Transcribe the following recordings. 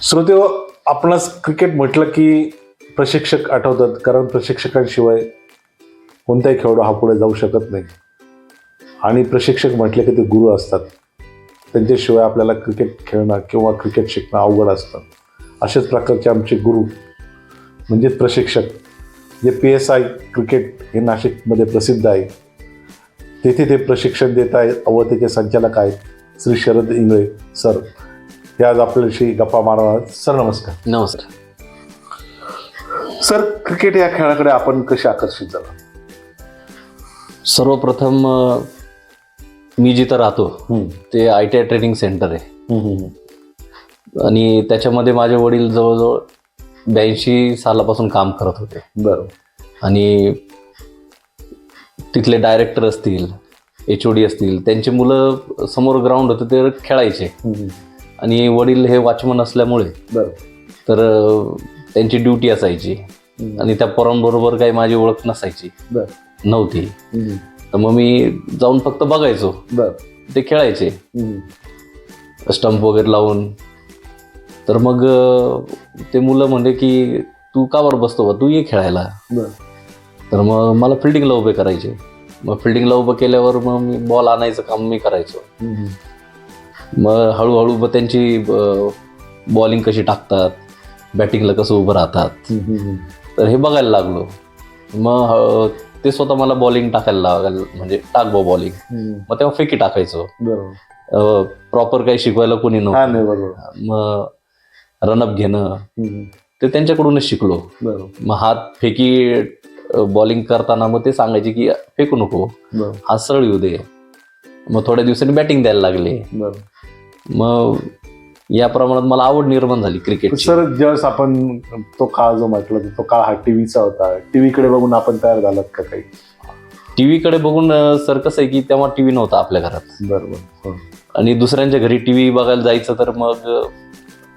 श्रोते हो, आपणास क्रिकेट म्हटलं की प्रशिक्षक आठवतात, कारण प्रशिक्षकांशिवाय कोणताही खेळाडू हा पुढे जाऊ शकत नाही. आणि प्रशिक्षक म्हटले की ते गुरु असतात, त्यांच्याशिवाय आपल्याला क्रिकेट खेळणं किंवा क्रिकेट शिकणं अवघड असतं. अशाच प्रकारचे आमचे गुरु म्हणजे प्रशिक्षक, जे PSI क्रिकेट हे नाशिकमध्ये प्रसिद्ध आहे, तेथे ते प्रशिक्षण देत आहेत. अवतीचे संचालक आहेत श्री शरद इंगळे सर. हे आज आपल्याशी गप्पा मारणार आहेत. सर नमस्कार. नमस्कार सर, क्रिकेट या खेळाकडे आपण कसे आकर्षित झाला? सर्वप्रथम मी जिथं राहतो ते ITI ट्रेनिंग सेंटर आहे आणि त्याच्यामध्ये माझे वडील जवळजवळ 82 सालापासून काम करत होते. बरं. आणि तिथले डायरेक्टर असतील, HOD असतील, त्यांची मुलं समोर ग्राउंड होतं ते खेळायचे. आणि वडील हे वॉचमन असल्यामुळे बरं तर त्यांची ड्युटी असायची आणि त्या पोरांबरोबर काही माझी ओळख नसायची, नव्हती. तर मग मी जाऊन फक्त बघायचो, ते खेळायचे स्टंप वगैरे लावून. तर मग ते मुलं म्हणले की तू का बरं बसतो बा, तू ये खेळायला. तर मग मला फिल्डिंगला उभे करायचे. मग फिल्डिंगला उभं केल्यावर मग मी बॉल आणायचं काम मी करायचो. मग हळूहळू मग त्यांची बॉलिंग कशी टाकतात, बॅटिंगला कसं उभं राहतात, तर हे बघायला लागलो. मग ते स्वतः मला बॉलिंग टाकायला लागायला, म्हणजे टाक बॉ बॉलिंग. मग तेव्हा फेकी टाकायचो. प्रॉपर काही शिकवायला कोणी नव्हतं. मग रनअप घेणं ते त्यांच्याकडूनच शिकलो. मग हात फेकी बॉलिंग करताना मग ते सांगायचे की फेकू नको, हात सरळ येऊ दे. मग थोड्या दिवसांनी बॅटिंग द्यायला लागले. मग या प्रमाणात मला आवड निर्माण झाली क्रिकेट. सर, ज्यावेळेस आपण तो काळ जो म्हटला तो काळ हा टीव्हीचा होता. टीव्हीकडे बघून आपण तयार झालात का काही? टीव्हीकडे बघून सर कसं आहे की तेव्हा टीव्ही नव्हता आपल्या घरात. बरोबर. आणि दुसऱ्यांच्या घरी टीव्ही बघायला जायचं तर मग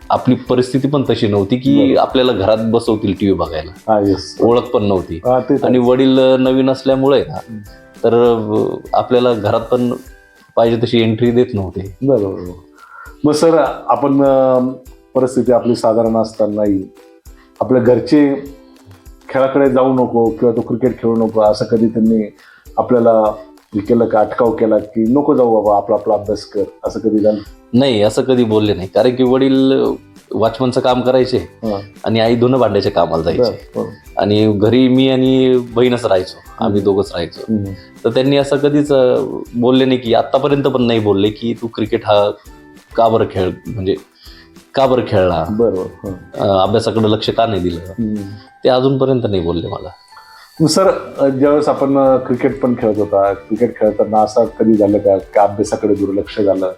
आपली परिस्थिती पण तशी नव्हती की आपल्याला घरात बसवतील टीव्ही बघायला. ओळख पण नव्हती. आणि वडील नवीन असल्यामुळे तर आपल्याला घरात पण पाहिजे तशी एंट्री देत नव्हते. बरोबर. मग सर, आपण परिस्थिती आपली साधारण असतानाही आपल्या घरचे खेळाकडे जाऊ नको किंवा तो क्रिकेट खेळू नको असं कधी त्यांनी आपल्याला केलं का, अटकाव केला की नको जाऊ बाबा, आपला आपला अभ्यास कर, असं कधी झालं? नाही, असं कधी बोलले नाही. कारण की वडील वॉचमनचं काम करायचे आणि आई धुणं भांड्याच्या कामाला जायचे. आणि घरी मी आणि बहीणच राहायचो, आम्ही दोघंच राहायचो. तर त्यांनी असं कधीच बोलले नाही की, आतापर्यंत पण नाही बोलले की तू क्रिकेट हा का बरं खेळ, म्हणजे का बरं खेळला, अभ्यासाकडे लक्ष का नाही दिलं, ते अजूनपर्यंत नाही बोलले मला. सर, ज्यावेळेस आपण क्रिकेट पण खेळत होता, क्रिकेट खेळताना असं कधी झालं का की अभ्यासाकडे दुर्लक्ष झालं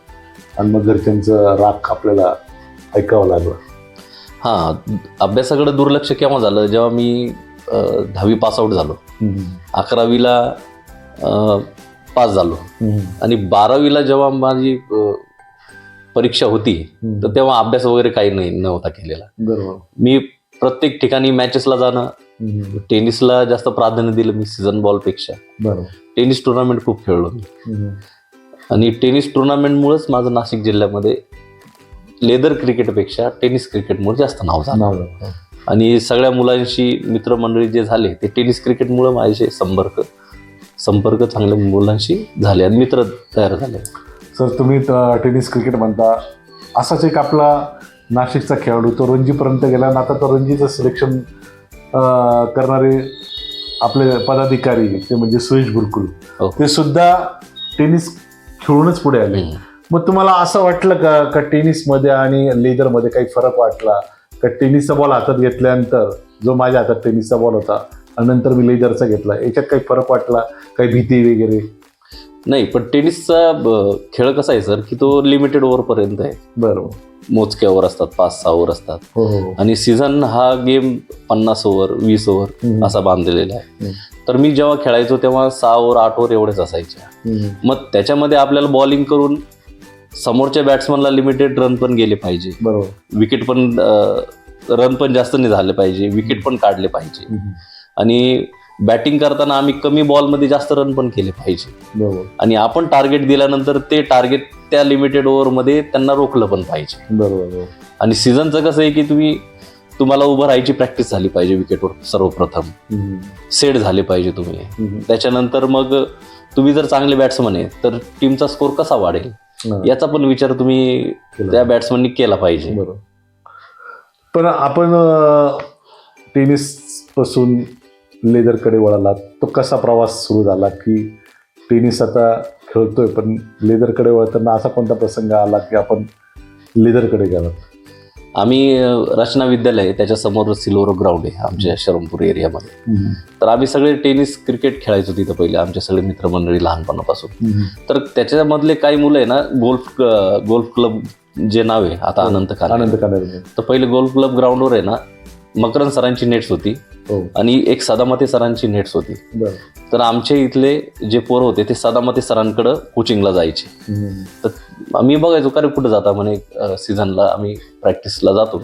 आणि मग घरच्यांचं राग आपल्याला ऐकावं लागलं? हां, अभ्यासाकडे दुर्लक्ष केव्हा झालं, जेव्हा मी 10वी पासआउट झालो. 11वीला पास झालो आणि 12वीला जेव्हा माझी परीक्षा होती तर तेव्हा अभ्यास वगैरे काही नव्हता केलेला. बरोबर. मी प्रत्येक ठिकाणी मॅचेसला जाणं, टेनिसला जास्त प्राधान्य दिलं मी सीझन बॉलपेक्षा. बरोबर. टेनिस टुर्नामेंट खूप खेळलो मी. आणि टेनिस टुर्नामेंटमुळेच माझं नाशिक जिल्ह्यामध्ये लेदर क्रिकेटपेक्षा टेनिस क्रिकेटमुळे जास्त नाव झालं. आणि सगळ्या मुलांशी मित्रमंडळी जे झाले ते टेनिस क्रिकेटमुळे माझे संपर्क चांगल्या मुलांशी झाले आणि मित्र तयार झाले. सर, तुम्ही टेनिस क्रिकेट म्हणता, असाच एक आपला नाशिकचा खेळाडू तो रणजीपर्यंत गेला आणि आता तो रणजीचं सिलेक्शन करणारे आपले पदाधिकारी ते म्हणजे सुरेश बुरकुल, ते सुद्धा टेनिस खेळूनच पुढे आले. मग तुम्हाला असं वाटलं का टेनिसमध्ये आणि लेदरमध्ये काही फरक वाटला का? टेनिसचा बॉल हातात घेतल्यानंतर, जो माझ्या हातात टेनिसचा बॉल होता आणि नंतर मी लेदरचा घेतला, याच्यात काही फरक वाटला, काही भीती वगैरे? नाही, पण टेनिसचा खेळ कसा आहे सर की तो लिमिटेड ओव्हरपर्यंत आहे. बरोबर. मोजक्या ओव्हर असतात, 5-6 ओव्हर असतात. आणि सीझन हा गेम 50 ओव्हर 20 ओव्हर असा बांधलेला आहे. तर मी जेव्हा खेळायचो तेव्हा 6 ओव्हर 8 ओव्हर एवढेच असायचे. मग त्याच्यामध्ये आपल्याला बॉलिंग करून समोरच्या बॅट्समनला लिमिटेड रन पण गेले पाहिजे. बरोबर. विकेट पण रन पण जास्त नाही झाले पाहिजे, विकेट पण काढले पाहिजे. आणि बॅटिंग करताना आम्ही कमी बॉलमध्ये जास्त रन पण केले पाहिजे. आणि आपण टार्गेट दिल्यानंतर ते टार्गेट त्या लिमिटेड ओव्हरमध्ये त्यांना रोखलं पण पाहिजे. बरोबर. आणि सीझनचं कसं आहे की तुम्हाला उभं राहायची प्रॅक्टिस झाली पाहिजे विकेटवर सर्वप्रथम, सेट झाले पाहिजे तुम्ही. त्याच्यानंतर मग तुम्ही जर चांगले बॅट्समन आहे तर टीमचा स्कोर कसा वाढेल याचा पण विचार तुम्ही त्या बॅट्समननी केला पाहिजे. बरोबर. पण आपण टेनिस पासून लेदरकडे वळाला, तो कसा प्रवास सुरू झाला की टेनिस आता खेळतोय पण लेदरकडे वळताना असा कोणता प्रसंग आला की आपण लेदरकडे गेलो? आम्ही रचना विद्यालय त्याच्या समोर सिल्वर ग्राउंड आहे आमच्या शरमपूर एरियामध्ये. तर आम्ही सगळे टेनिस क्रिकेट खेळायचो तिथं पहिले, आमचे सगळे मित्रमंडळी लहानपणापासून. तर त्याच्यामधले काही मुलं आहे ना, गोल्फ क्लब जे नाव आहे आता अनंत कानडे. तर पहिले गोल्फ क्लब ग्राउंडवर आहे ना मकरंद सरांची नेट्स होती आणि एक सदामते सरांची नेट्स होती. तर आमचे इथले जे पोरं होते ते सदामते सरांकडं कोचिंगला जायचे. तर आम्ही बघायचो का रे कुठं जाता म्हणे, सीझनला आम्ही प्रॅक्टिसला जातो.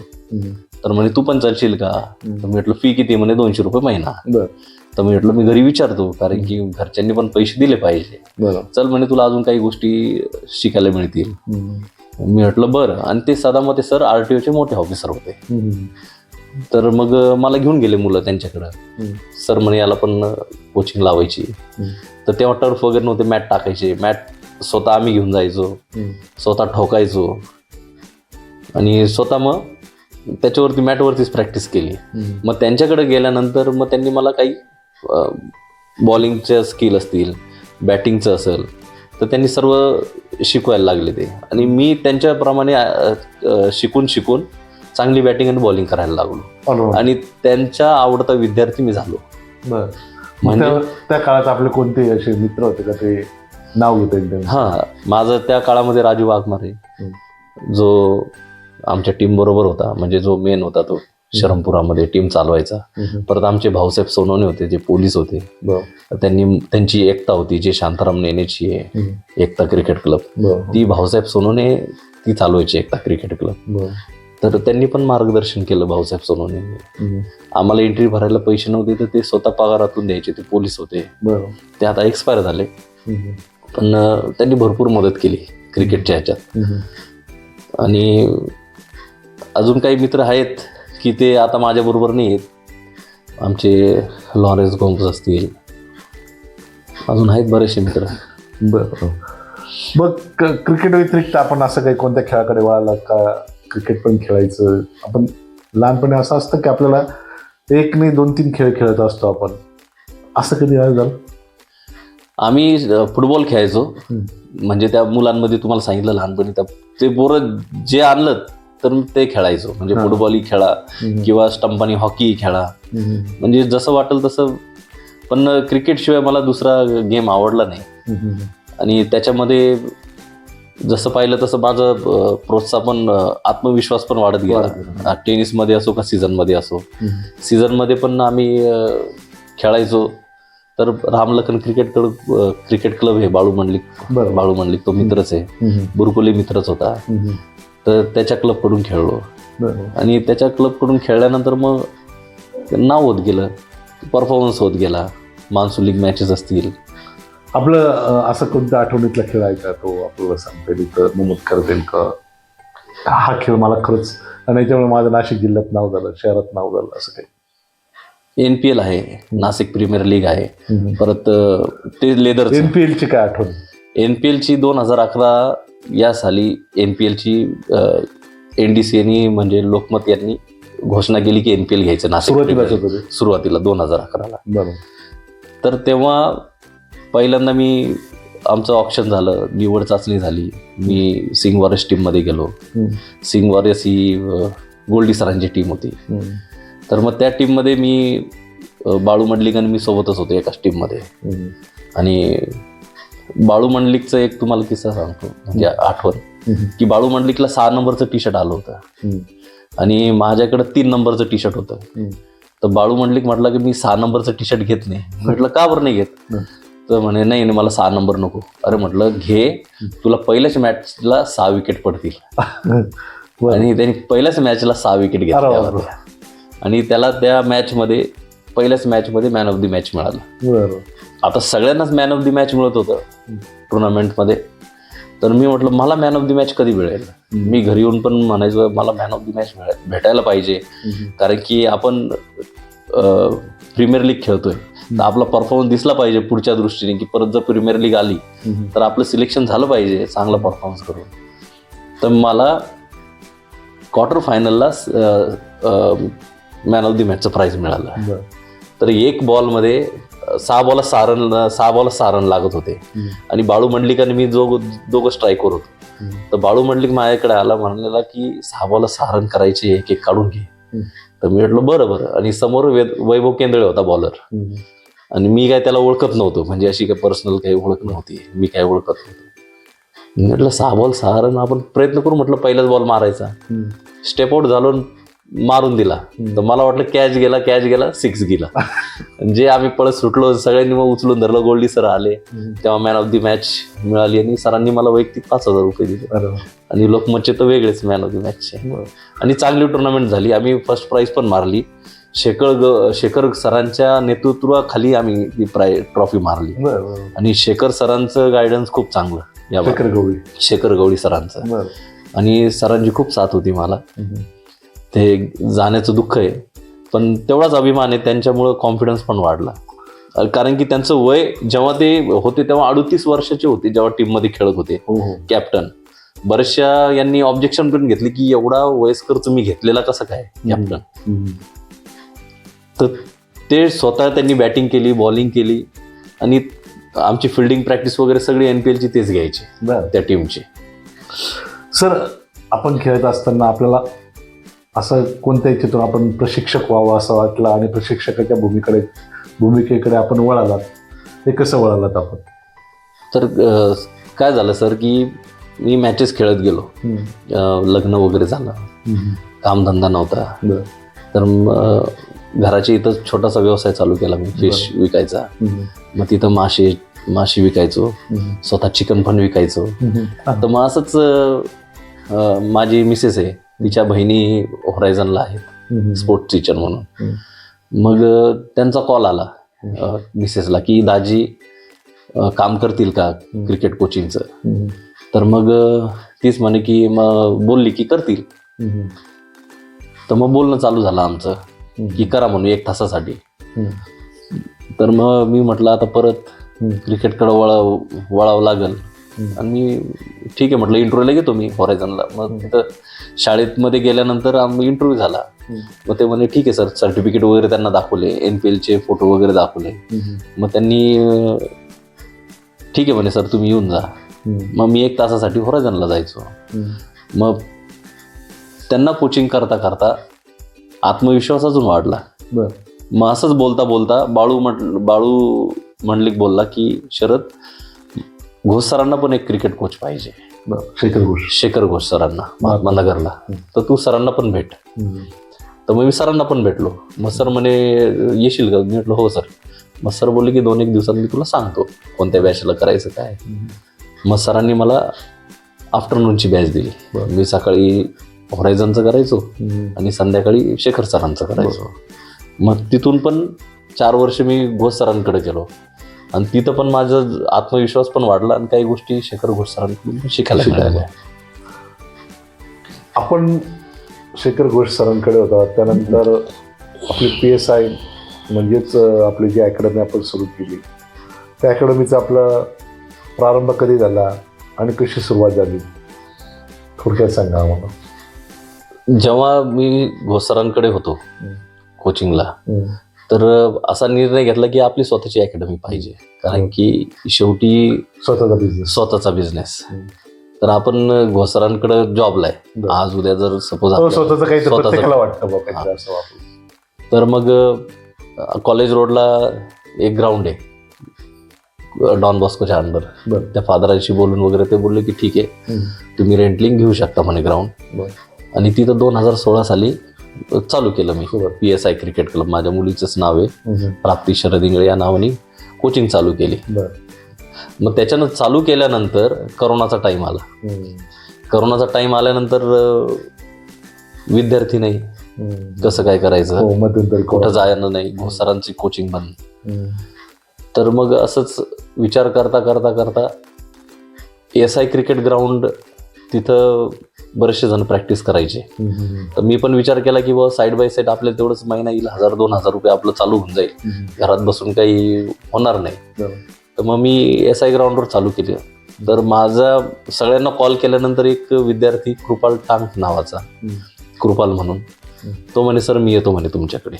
तर म्हणे तू पण चालशील का? तर मी म्हटलं फी किती? म्हणे 200 रुपये महिना. तर मी म्हटलं मी घरी विचारतो, कारण की घरच्यांनी पण पैसे दिले पाहिजे. चल म्हणे तुला अजून काही गोष्टी शिकायला मिळतील. मी म्हटलं बरं. आणि ते सदामते सर RTOचे मोठे ऑफिसर होते. तर मग मला घेऊन गेले मुलं त्यांच्याकडं. सर म्हणे याला पण कोचिंग लावायची. तर तेव्हा टर्फ वगैरे नव्हते, मॅट टाकायचे. मॅट स्वतः आम्ही घेऊन जायचो, स्वतः ठोकायचो आणि स्वतः मग त्याच्यावरती मॅटवरतीच प्रॅक्टिस केली. मग त्यांच्याकडे गेल्यानंतर मग त्यांनी मला काही बॉलिंगचं स्किल असतील, बॅटिंगचं असेल तर त्यांनी सर्व शिकवायला लागले ते. आणि मी त्यांच्याप्रमाणे शिकून चांगली बॅटिंग आणि बॉलिंग करायला लागलो आणि त्यांचा आवडता विद्यार्थी मी झालो. म्हणजे त्या काळात आपले कोणते असे मित्र होते का ते नाव घेता एकदम? माझं त्या काळामध्ये राजू वाघमारे जो आमच्या टीम बरोबर होता, म्हणजे जो मेन होता तो शरमपुरामध्ये टीम चालवायचा. परत आमचे भाऊसाहेब सोनवणे होते जे पोलीस होते. त्यांची एकता होती जे शांताराम नेनेची आहे एकता क्रिकेट क्लब, ती भाऊसाहेब सोनवणे ती चालवायची एकता क्रिकेट क्लब. तर त्यांनी पण मार्गदर्शन केलं भाऊसाहेब सोनवणे. आम्हाला एंट्री भरायला पैसे नव्हते तर ते स्वतः पगारातून द्यायचे. ते पोलीस होते, ते आता एक्सपायर झाले, पण त्यांनी भरपूर मदत केली क्रिकेटच्या ह्याच्यात. आणि अजून काही मित्र आहेत की ते आता माझ्याबरोबर नाही आहेत. आमचे लॉरेन्स गोम्स असतील, अजून आहेत बरेचसे मित्र. बरं. मग क्रिकेट व्यतिरिक्त आपण असं काही कोणत्या खेळाकडे वळाला का? क्रिकेट पण खेळायचं आपण लहानपणी असं असतं की आपल्याला 1 नाही 2-3 खेळ खेळत असतो आपण, असं कधी झालं? आम्ही फुटबॉल खेळायचो. म्हणजे त्या मुलांमध्ये तुम्हाला सांगितलं लहानपणी ते पोरं जे आणलं तर ते खेळायचो. म्हणजे फुटबॉलही खेळा किंवा स्टंपानी हॉकी खेळा, म्हणजे जसं वाटेल तसं. पण क्रिकेटशिवाय मला दुसरा गेम आवडला नाही. आणि त्याच्यामध्ये जसं पाहिलं तसं माझं प्रोत्साहन आत्मविश्वास पण वाढत गेला. टेनिसमध्ये असो का सीझनमध्ये असो. सीझनमध्ये पण आम्ही खेळायचो. तर रामलखन क्रिकेट क्लब हे बाळू मंडलिक तो मित्रच आहे, बुरकुले मित्रच होता. तर त्याच्या क्लबकडून खेळलो आणि त्याच्या क्लबकडून खेळल्यानंतर मग नाव होत गेलं, परफॉर्मन्स होत गेला. मान्सून लीग मॅचेस असतील. आपलं असं कोणत्या आठवणीतला खेळ आहे का तो आपल्याला सांगता येईल तर नमूद करता येईल का हा खेळ मला खरंच आणि याच्यामुळे माझं नाशिक जिल्ह्यात नाव झालं, शहरात नाव झालं, असं काही? NPL आहे, नाशिक प्रीमियर लीग आहे. परत ते लेदर. NPLची काय आठवण? NPLची 2011 या साली NPLची NDCनी म्हणजे लोकमत यांनी घोषणा केली की NPL घ्यायचं नाशिक सुरुवातीला 2011ला. तर तेव्हा पहिल्यांदा आमचं ऑप्शन झालं, निवड चाचणी झाली. मी सिंग वॉरियर्स टीममध्ये गेलो. सिंग वॉरियर्स ही गोल्डी सरांची टीम होती. तर मग त्या टीममध्ये मी बाळू मंडलिक आणि मी सोबतच होतो एकाच टीममध्ये. आणि बाळू मंडलिकचं एक तुम्हाला किस्सा सांगतो, म्हणजे आठवण की बाळू मंडलिकला 6 नंबरचं टी शर्ट आलं होतं आणि माझ्याकडं 3 नंबरचं टी शर्ट होतं. तर बाळू मंडलिक म्हटलं की मी 6 नंबरचं टी शर्ट घेत नाही. म्हटलं का बरं नाही घेत? तर म्हणे नाही मला 6 नंबर नको. अरे म्हटलं घे, तुला पहिल्याच मॅचला 6 विकेट पडतील. आणि त्यांनी पहिल्याच मॅचला 6 विकेट घेतल्या आणि त्याला त्या मॅचमध्ये पहिल्याच मॅचमध्ये मॅन ऑफ द मॅच मिळालं. आता सगळ्यांनाच मॅन ऑफ द मॅच मिळत होतं टुर्नामेंटमध्ये. तर मी म्हटलं मला मॅन ऑफ द मॅच कधी मिळेल. मी घरी येऊन पण म्हणायचो मला मॅन ऑफ द मॅच भेटायला पाहिजे, कारण की आपण प्रीमियर लीग खेळतोय तर आपला परफॉर्मन्स दिसला पाहिजे पुढच्या दृष्टीने, की परत जर प्रीमियर लीग आली तर आपलं सिलेक्शन झालं पाहिजे चांगला परफॉर्मन्स करून. तर मला क्वार्टर फायनलला मॅन ऑफ द मॅचचं प्राइज मिळालं. तर एक बॉलमध्ये 6 बॉल सारण लागत होते आणि बाळू मंडलिक आणि मी दोघं स्ट्राईकवर होतो. तर बाळू मंडलिक माझ्याकडे आला, म्हणलेला की 6 बॉल सारण करायचे, एक एक काढून घे. तर मी म्हटलं बरं. आणि समोर वैभव केंद्रे होता बॉलर, आणि मी काय त्याला ओळखत नव्हतो, म्हणजे अशी काय पर्सनल काही ओळख नव्हती, मी काय ओळखत नव्हतो. म्हटलं 6 बॉल सारण आपण प्रयत्न करू, म्हटलं पहिलाच बॉल मारायचा. स्टेप आउट झालो, मारून दिला. तर मला वाटलं कॅच गेला 6 गेला. जे आम्ही पळत सुटलो, सगळ्यांनी मग उचलून धरलं. गोल्डी सर आले, तेव्हा मॅन ऑफ द मॅच मिळाली आणि सरांनी मला वैयक्तिक 5,000 रुपये दिले. आणि लोकमतचे तर वेगळेच मॅन ऑफ द मॅचचे. आणि चांगली टुर्नामेंट झाली, आम्ही फर्स्ट प्राइज पण मारली. शेखर सरांच्या नेतृत्वाखाली आम्ही ती ट्रॉफी मारली. आणि शेखर सरांचं गायडन्स खूप चांगलं, या शेखर गवळी सरांचं. आणि सरांची खूप साथ होती मला. ते जाण्याचं दुःख आहे, पण तेवढाच अभिमान आहे, त्यांच्यामुळं कॉन्फिडन्स पण वाढला. कारण की त्यांचं वय जेव्हा ते होते तेव्हा 38 वर्षाचे होते, जेव्हा टीममध्ये खेळत होते कॅप्टन. बऱ्याचशा यांनी ऑब्जेक्शन पण घेतली की एवढा वयस्कर तुम्ही घेतलेला कसं काय कॅप्टन. तर ते स्वतः त्यांनी बॅटिंग केली, बॉलिंग केली, आणि आमची फिल्डिंग प्रॅक्टिस वगैरे सगळी NPLची तेच घ्यायची त्या टीमची. सर, आपण खेळत असताना आपल्याला असं कोणत्या इच्छेतून आपण प्रशिक्षक व्हावं असं वाटलं, आणि प्रशिक्षकाच्या भूमिकेकडे आपण वळालात, ते कसं वळालात आपण? तर काय झालं सर, की मी मॅचेस खेळत गेलो, लग्न वगैरे झालं, कामधंदा नव्हता. तर घराच्या इथं छोटासा व्यवसाय चालू केला मी, फिश विकायचा. मग तिथं माशी विकायचो, स्वतः चिकन पण विकायचो. तर मग असंच माझी मिसेस आहे, तिच्या बहिणी होरायझनला आहेत स्पोर्ट्स टीचर म्हणून. मग त्यांचा कॉल आला मिसेसला की दाजी काम करतील का क्रिकेट कोचिंगचं. तर मग तीच म्हणे की मग बोलली की करतील. तर मग बोलणं चालू झालं आमचं की करा म्हणून 1 तासासाठी. तर मग मी म्हटलं आता परत क्रिकेटकडे वळावं लागेल. आणि मी ठीक आहे म्हटलं, इंटरव्ह्यूला घेतो मी होरायझनला. मग तिथं शाळेमध्ये गेल्यानंतर आम्ही इंटरव्ह्यू झाला. मग ते म्हणे ठीक आहे सर, सर्टिफिकेट वगैरे त्यांना दाखवले, NPLचे फोटो वगैरे दाखवले. मग त्यांनी ठीक आहे म्हणे सर तुम्ही येऊन जा. मग मी 1 तासासाठी होरायझनला जायचो. मग त्यांना कोचिंग करता करता आत्मविश्वास अजून वाढला. मग असंच बोलता बोलता बाळू मंडलिक बोलला की शरद, घोष सरांना पण एक क्रिकेट कोच पाहिजे. शेखर घोष सरांना महात्मा नगरला, तर तू सरांना पण भेट. तर मग मी सरांना पण भेटलो. मग सर म्हणे येशील का? मी म्हटलं हो सर. मग सर बोलले की 2-1 दिवसात मी तुला सांगतो कोणत्या बॅचला करायचं काय. मग सरांनी मला आफ्टरनूनची बॅच दिली. मी सकाळी होरायझनचं करायचो आणि संध्याकाळी शेखर सरांचं करायचो. मग तिथून पण 4 वर्ष मी घोष सरांकडे गेलो, आणि तिथं पण माझा आत्मविश्वास पण वाढला आणि काही गोष्टी शेखर घोष सरांकडून शिकायला मिळाल्या. आपण शेखर घोष सरांकडे होता, त्यानंतर आपली PSI म्हणजेच आपली जी अकॅडमी आपण सुरू केली, त्या अकॅडमीचा आपला प्रारंभ कधी झाला आणि कशी सुरुवात झाली, थोडक्यात सांगा आम्हाला. जेव्हा मी घोष सरांकडे होतो कोचिंगला, तर असा निर्णय घेतला की आपली स्वतःची अकॅडमी पाहिजे, कारण की शेवटी स्वतःचा बिझनेस. तर आपण घोसरांकडे जॉबला आहे, आज उद्या जर सपोज वाटतं, तर मग कॉलेज रोडला एक ग्राउंड आहे डॉन बॉस्कोच्या अंडर. त्या फादरांशी बोलून वगैरे ते बोलले की ठीक आहे तुम्ही रेंटलिंग घेऊ शकता म्हणे ग्राउंड. आणि तिथं 2016 साली चालू केलं मी PSI क्रिकेट क्लब. माझ्या मुलीचंच नाव आहे, प्राप्ती शरद इंगळे या नावाने कोचिंग चालू केली. मग त्याच्यानं चालू केल्यानंतर करोनाचा टाइम आला. करोनाचा टाइम आल्यानंतर विद्यार्थी नाही, कसं काय करायचं, कुठं जायचं नाही, सरांची कोचिंग बंद. तर मग असंच विचार करता करता करता SI क्रिकेट ग्राउंड तिथं बरेचसे जण प्रॅक्टिस करायचे. तर मी पण विचार केला की बाबा साईड बाय साईड आपल्याला तेवढंच महिना येईल, 1,000-2,000 रुपये आपलं चालू होऊन जाईल, घरात बसून काही होणार नाही. तर मग मी SI ग्राउंडवर चालू केली. तर माझा सगळ्यांना कॉल केल्यानंतर एक विद्यार्थी कृपाल टांग नावाचा, कृपाल म्हणून, तो म्हणे सर मी येतो म्हणे तुमच्याकडे.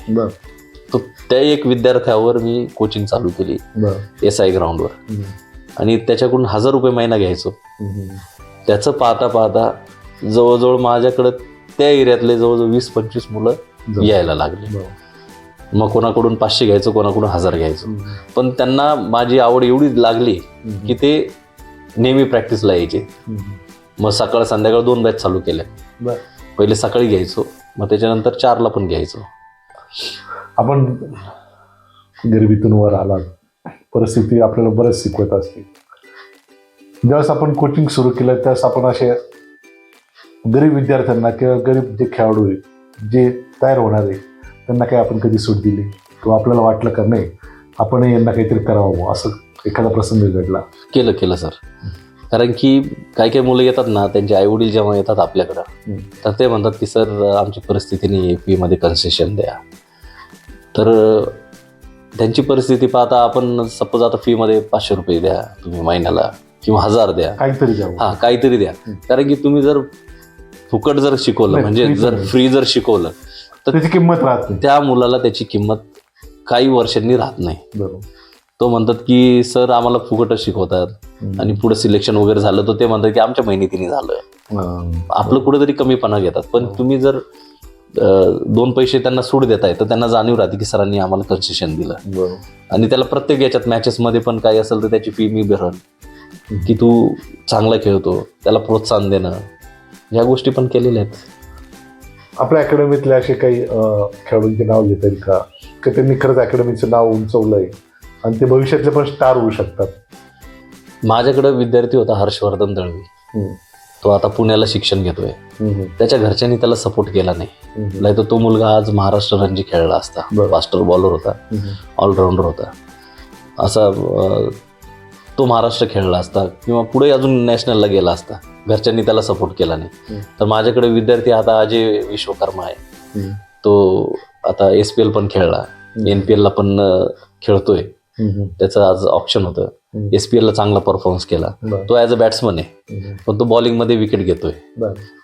तो त्या एक विद्यार्थ्यावर मी कोचिंग चालू केली SI ग्राउंडवर, आणि त्याच्याकडून 1,000 रुपये महिना घ्यायचो. त्याचं पाहता पाहता जवळजवळ माझ्याकडं त्या एरियातले जवळजवळ 20-25 मुलं यायला लागले. मग कोणाकडून 500 घ्यायचो, कोणाकडून 1,000 घ्यायचो. पण त्यांना माझी आवड एवढी लागली की ते नेहमी प्रॅक्टिसला यायचे. मग सकाळ संध्याकाळ 2 बॅच चालू केल्या. पहिले सकाळी घ्यायचो, मग त्याच्यानंतर 4ला पण घ्यायचो. आपण गरिबीतून वर आला, परिस्थिती आपल्याला बरंच शिकवत असते. ज्यावेळेस आपण कोचिंग सुरू केलं त्यावेळेस आपण असे गरीब विद्यार्थ्यांना किंवा गरीब जे खेळाडू आहे, जे तयार होणार आहे, त्यांना काही आपण कधी सूट दिली किंवा आपल्याला वाटलं का नाही आपण यांना काहीतरी करावं, असं एखादा प्रसंग घडला? केलं सर. कारण की काही मुलं येतात ना, त्यांचे आईवडील जेव्हा येतात आपल्याकडं, तर ते म्हणतात की सर आमची परिस्थिती नाही आहे, फीमध्ये कन्सेशन द्या. तर त्यांची परिस्थिती पाहता आपण सपोज आता फीमध्ये 500 रुपये द्या तुम्ही महिन्याला, किंवा 1,000 द्या, काहीतरी द्या. काहीतरी द्या. कारण की तुम्ही जर फुकट जर शिकवलं, म्हणजे जर फ्री जर शिकवलं, तर त्याची किंमत राहत नाही. त्या मुलाला त्याची किंमत काही वर्षांनी राहत नाही. बरोबर. तो म्हणतात की सर आम्हाला फुकटच शिकवतात, आणि पुढे सिलेक्शन वगैरे झालं तर ते म्हणतात की आमच्या मेहनतीने झालं. आपलं कुठेतरी कमीपणा घेतात. पण तुम्ही जर 2 पैसे त्यांना सूट देताय तर त्यांना जाणीव राहते की सरांनी आम्हाला कन्सेशन दिलं. आणि त्याला प्रत्येक याच्यात मॅचेसमध्ये पण काही असेल तर त्याची फी मी भरण, की तू चांगला खेळतो, त्याला प्रोत्साहन देणं, ह्या गोष्टी पण केलेल्या आहेत. आपल्या अकॅडमीतले असे काही खेळाडूंचे नाव घेता येईल का त्यांनी खरंच अकॅडमीचं नाव उंचवलंय आणि ते भविष्यातले पण स्टार होऊ शकतात? माझ्याकडे विद्यार्थी होता हर्षवर्धन दळवी. तो आता पुण्याला शिक्षण घेतोय. त्याच्या घरच्यांनी त्याला सपोर्ट केला नाही तर तो मुलगा आज महाराष्ट्र रणजी खेळला असता. फास्टर बॉलर होता, ऑलराऊंडर होता. असा तो महाराष्ट्र खेळला असता, किंवा पुढे अजून नॅशनलला गेला असता. घरच्यांनी त्याला सपोर्ट केला नाही. तर माझ्याकडे विद्यार्थी आता अजय विश्वकर्मा आहे. तो आता SPL पण खेळला, NPL ला पण खेळतोय. त्याचं आज ऑप्शन होतं. SPL ला चांगला परफॉर्मन्स केला. तो ॲज अ बॅट्समन आहे, पण तो बॉलिंगमध्ये विकेट घेतोय.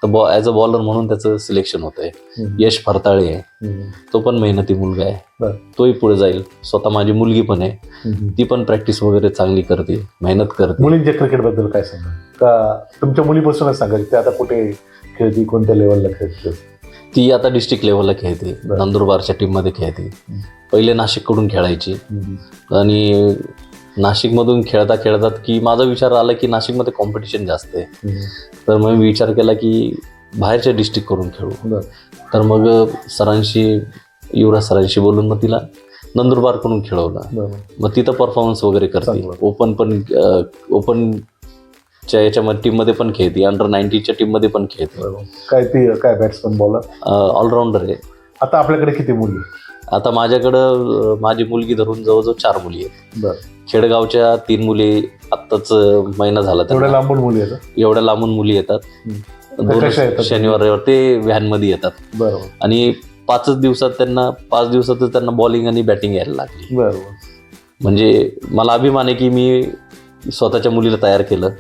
तर ॲज अ बॉलर म्हणून त्याचं सिलेक्शन होतंय. यश फरताळे आहे, तो पण मेहनती मुलगा आहे, तोही पुढे जाईल. स्वतः माझी मुलगी पण आहे, ती पण प्रॅक्टिस वगैरे चांगली करते, मेहनत करते. मुलींच्या क्रिकेटबद्दल काय सांगा, का तुमच्या मुलीपासूनच सांगा ते आता कुठे खेळते, कोणत्या लेवलला खेळते? ती आता डिस्ट्रिक्ट लेवलला खेळते, नंदुरबारच्या टीममध्ये खेळते. पहिले नाशिककडून खेळायची, आणि नाशिकमधून खेळता खेळतात की माझा विचार आला की नाशिकमध्ये कॉम्पिटिशन जास्त आहे. तर मग मी विचार केला की बाहेरच्या डिस्ट्रिक्ट करून खेळू. तर मग सरांशी, युवराज सरांशी बोलून मग तिला नंदुरबारकडून खेळवलं. मग तिथं परफॉर्मन्स वगैरे करते. ओपनच्या याच्यामध्ये टीममध्ये पण खेळते, अंडर-19च्या टीममध्ये पण खेळते. काय बॅट्समन, बॉलर, ऑलराऊंडर आहे. आता आपल्याकडे किती मुली? आता माझ्याकडं माझी मुलगी धरून जवळजवळ 4 मुली आहेत. खेडगावच्या 3 मुली, आत्ताच महिना झाला. एवढ्या लांबून मुली येतात? एवढ्या लांबून मुली येतात. 2 शनिवार रविवार ते व्हॅनमध्ये येतात. बरोबर. आणि 5 दिवसातच त्यांना बॉलिंग आणि बॅटिंग यायला लागली. बरोबर. म्हणजे मला अभिमान आहे की मी स्वतःच्या मुलीला तयार केलं.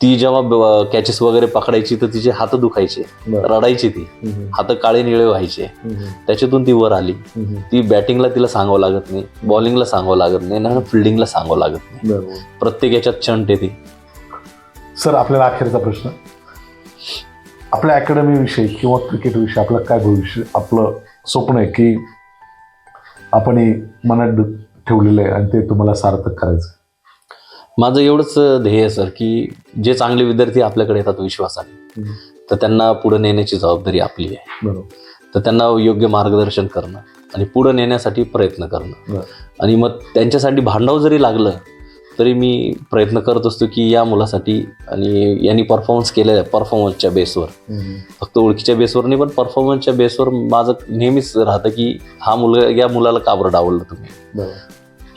ती जेव्हा कॅचेस वगैरे पकडायची तर तिचे हात दुखायचे, रडायची, ती हात काळे निळे व्हायचे. त्याच्यातून ती वर आली. ती बॅटिंगला तिला सांगावं लागत नाही, बॉलिंगला सांगावं लागत नाही, ना फिल्डिंगला सांगावं लागत नाही. प्रत्येक याच्यात चंट आहे ती. सर, आपल्याला अखेरचा प्रश्न, आपल्या अकॅडमी विषयी किंवा क्रिकेट विषयी आपलं काय भविष्य, आपलं स्वप्न आहे की आपण हे मनात ठेवलेलं आहे आणि ते तुम्हाला सार्थक करायचं? माझं एवढंच ध्येय आहे सर, की जे चांगले विद्यार्थी आपल्याकडे येतात विश्वासाने, तर त्यांना पुढे नेण्याची जबाबदारी आपली आहे. बरोबर. तर त्यांना योग्य मार्गदर्शन करणं आणि पुढे नेण्यासाठी प्रयत्न करणं. आणि मग त्यांच्यासाठी भांडावं जरी लागलं तरी मी प्रयत्न करत असतो की या मुलासाठी, आणि यांनी परफॉर्मन्स केलेलं आहे परफॉर्मन्सच्या बेसवर, फक्त ओळखीच्या बेसवर नाही पण परफॉर्मन्सच्या बेसवर माझं नेहमीच राहतं की या मुलाला का बरं डावललं तुम्ही,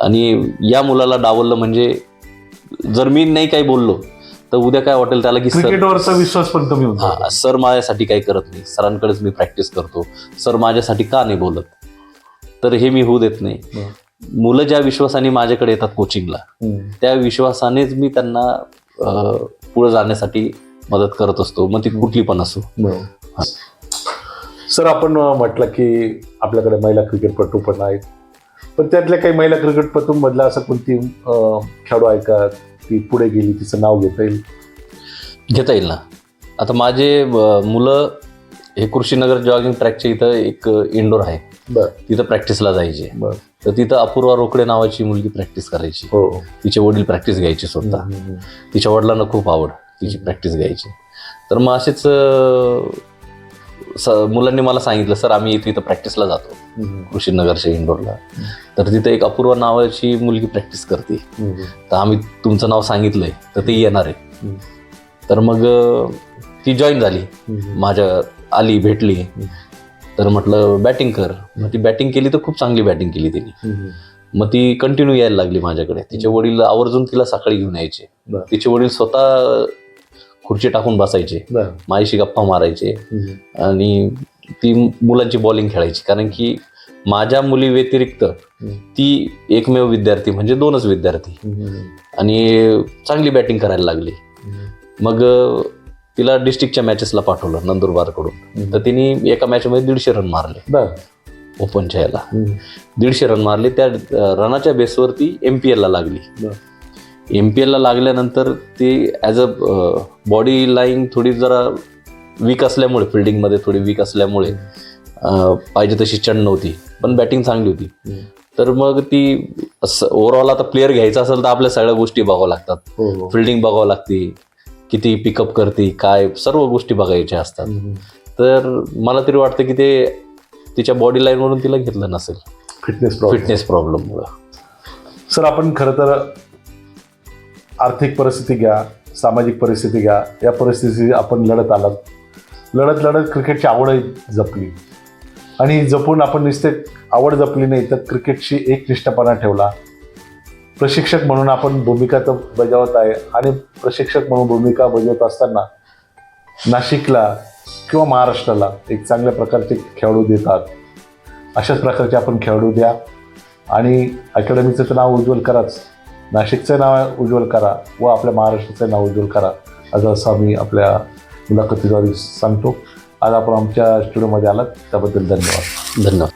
आणि या मुलाला डावललं म्हणजे जर मी नाही काही बोललो तर उद्या काय वाटेल त्याला की सर क्रिकेटवरचा विश्वास पण कमी होतो. हा सर माझ्यासाठी काही करत नाही, सरांकडेच मी प्रॅक्टिस करतो, सर माझ्यासाठी का नाही बोलत, तर हे मी होऊ देत नाही. मुलं ज्या विश्वासाने माझ्याकडे येतात कोचिंगला, त्या विश्वासानेच मी त्यांना पुढे जाण्यासाठी मदत करत असतो, मग ती कुठली पण असो. सर, आपण म्हटलं की आपल्याकडे महिला क्रिकेटपटू पण आहेत, पण त्यातल्या काही महिला क्रिकेटपटूंमधला असं कोणती खेळाडू आहे का ती पुढे गेली, तिचं नाव घेता येईल ना. आता माझे मुलं हे कृषीनगर जॉगिंग ट्रॅकच्या इथं एक इंडोर आहे, तिथं प्रॅक्टिसला जायचे. तर तिथं अपूर्वा रोकडे नावाची मुलगी प्रॅक्टिस करायची. तिचे वडील प्रॅक्टिस घ्यायचे स्वतः. तिच्या वडिलांना खूप आवड तिची प्रॅक्टिस घ्यायची. तर मग असेच मुलांनी मला सांगितलं, सर आम्ही इथं प्रॅक्टिसला जातो कृषीनगरच्या इंडोरला, तर तिथं एक अपूर्वा नावाची मुलगी प्रॅक्टिस करते, तर आम्ही तुमचं नाव सांगितलंय तर ती येणार आहे. तर मग ती जॉईन झाली, माझ्या आली, भेटली. तर म्हटलं बॅटिंग कर. मग ती बॅटिंग केली तर खूप चांगली बॅटिंग केली तिने. मग ती कंटिन्यू यायला लागली माझ्याकडे. तिचे वडील आवर्जून तिला सकाळी घेऊन यायचे. तिचे वडील स्वतः खुर्ची टाकून बसायचे, माझ्याशी गप्पा मारायचे आणि ती मुलांची बॉलिंग खेळायची. कारण की माझ्या मुली व्यतिरिक्त ती एकमेव विद्यार्थी, म्हणजे 2च विद्यार्थी, आणि चांगली बॅटिंग करायला लागली. मग तिला डिस्ट्रिक्टच्या मॅचेसला पाठवलं नंदुरबारकडून. तर तिने एका मॅचमध्ये 150 रन मारले ओपनच्या याला. 150 रन मारले. त्या रनाच्या बेसवरती MPL ला लागली. MPL ला लागल्यानंतर ती ॲज अ बॉडी लाईन थोडी जरा वीक असल्यामुळे, फिल्डिंगमध्ये थोडी वीक असल्यामुळे पाहिजे तशी चढ नव्हती, पण बॅटिंग चांगली होती. तर मग ती ओव्हरऑल आता प्लेअर घ्यायचा असेल तर आपल्या सगळ्या गोष्टी बघावं लागतात. फिल्डिंग बघावं लागते, किती पिकअप करते, काय सर्व गोष्टी बघायच्या असतात. तर मला तरी वाटतं की ते तिच्या बॉडी लाईनवरून तिला घेतलं नसेल, फिटनेस प्रॉब्लेममुळं. सर, आपण खरं तर आर्थिक परिस्थिती घ्या, सामाजिक परिस्थिती घ्या, या परिस्थितीशी आपण लढत आलात. लढत क्रिकेटची आवडही जपली, आणि जपून आपण नुसते आवड जपली नाही तर क्रिकेटशी एक निष्ठापणा ठेवला. प्रशिक्षक म्हणून आपण भूमिका तर बजावत आहे, आणि प्रशिक्षक म्हणून भूमिका बजावत असताना नाशिकला किंवा महाराष्ट्राला एक चांगल्या प्रकारचे खेळाडू देतात. अशाच प्रकारचे आपण खेळाडू द्या, आणि अकॅडमीचं तर नाव उज्ज्वल कराच, नाशिकचं नाव उज्ज्वल करा व आपल्या महाराष्ट्राचं नाव उज्ज्वल करा, असं आम्ही आपल्या मुलाखतीद्वारे सांगतो. आज आपण आमच्या स्टुडिओमध्ये आलात त्याबद्दल धन्यवाद.